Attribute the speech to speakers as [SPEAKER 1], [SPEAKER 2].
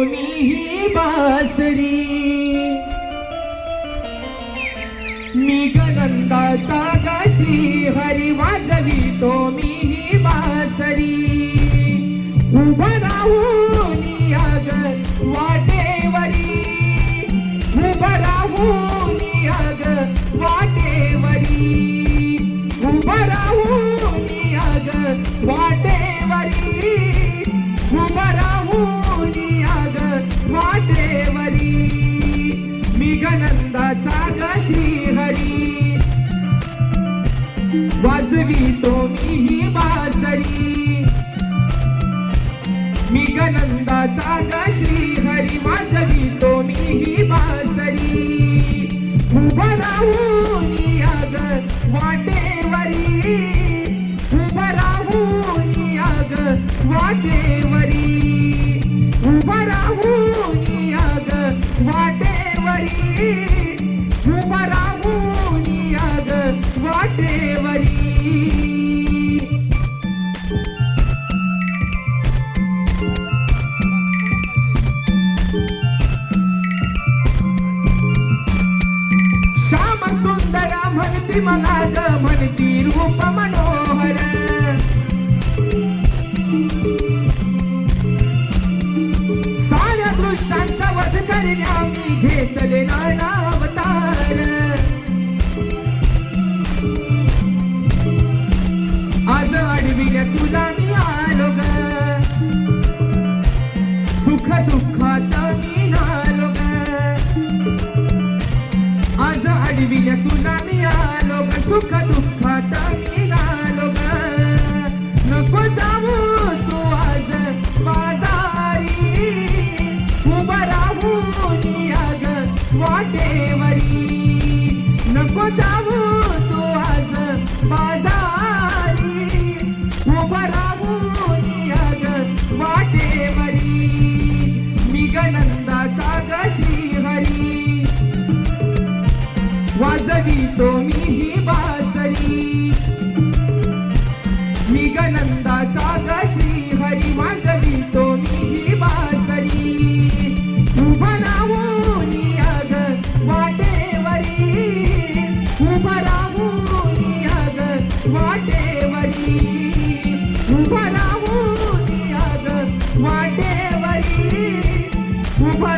[SPEAKER 1] मी ही बासरी, मी गनंदाचा गा श्री हरी वाजवितो मी ही बासरी. उभं राहून याग वाटेवरी, उभं राहून याग वाटेवरी, उभं राहून याग वाटेवरी, उभं राहून याग वाटेवरी. मी गनंदाचा गा श्री हरी वाजवितो मी ही बासरी, मी गनंदाचा गा श्री हरी वाजवितो मी ही बासरी. उभं राहून याग वाटेवरी, उभं राहून याग वाटेवरी, उभं राहून याग वाटेवरी, उभं राहून याग वाटेवरी. श्याम सुंदरा म्हणती मला ग म्हणती रूप मनोहर, साऱ्या दृष्टांचा वध करण्या मी घेतले नाना अवतार. आज अडविल्या तुला मी आलो ग, सुख दुःखात मी नालो ग. आज अडविल्या तुला मी आलो ग, सुख दुःखात मी नालो ग. नको जाऊ तू आज बाजारी, उभं राहून याग वाटेवरी. नको जाऊ तू आज बाजारी, उभं राहून याग वाटेवरी. मी गनंदाचा ग श्री हरी वाजवितो मी ही बासरी, मी गनंदाचा ग श्री हरी वाजवितो मी ही बासरी. उभं राहून याग वाटेवरी, उभं राहून याग वाटेवरी, उभं राहून याग वाटेवरी, उभं